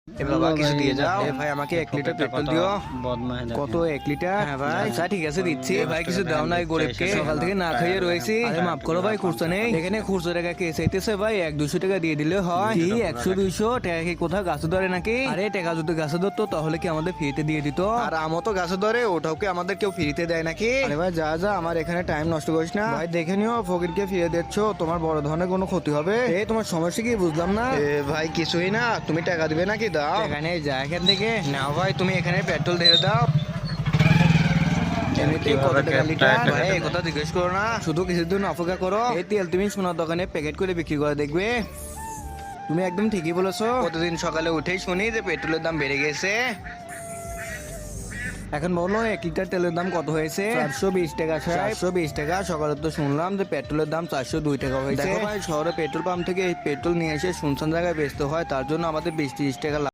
এ বাবা কিছু দিয়ে যাও। এ ভাই আমাকে 1 লিটার পেট্রোল দিও। কত 1 লিটার? হ্যাঁ ভাই আচ্ছা ঠিক আছে দিচ্ছি। ভাই কিছু দাও না এই গরিবকে, সকাল থেকে না খেয়ে রয়েছি। আরে মাফ করো ভাই, খুচরা নেই এখানে। খুচরা টাকা কে চাইতেছে ভাই? 100-200 টাকা দিয়ে দিলে হয়। কি 100-200 টাকা কি কোথাও গাছে ধরে নাকি? আরে টাকা যদি গাছে ধরতো তাহলে কি আমাদের ফ্রিতে দিয়ে দিত? আর আমও তো গাছে ধরে, ওটাও কি আমাদের কেউ ফ্রিতে দেয় নাকি? আরে ভাই যা যা, আমার এখানে টাইম নষ্ট করিস না ভাই। দেখে নিও ফকিরকে ফিরে দিচ্ছ, তোমার বড় ধরনের কোনো ক্ষতি হবে। এই তোমার সমস্যা কি বুঝলাম না। এ ভাই কিছুই না, তুমি টাকা দিবে নাকি? দাও। এখানে যা এখান থেকে নাও ভাই, তুমি এখানে পেট্রোল ঢেলে দাও। এমনিতে কত টাকা লিটার ভাই এই কথা জিজ্ঞেস করো না, শুধু কিছুদিন অপেক্ষা করো। এই তেল তুমি সোনার দোকানে প্যাকেট করে বিক্রি করে দেখবে। তুমি একদম ঠিকই বলেছো। প্রতিদিন সকালে উঠেই শুনি যে পেট্রোলের দাম বেড়ে গেছে। এখন বলো 1 লিটার তেলের দাম কত হয়েছে? 420 টাকা। 420 টাকা। সকালে তো শুনলাম যে পেট্রোলের দাম 402 টাকা হয়েছে। দেখো ভাই, শহরে পেট্রোল পাম্প থেকে এই পেট্রোল নিয়ে এসে শুনশান জায়গায় বেচতে হয়, তার জন্য আমাদের 20-30 টাকা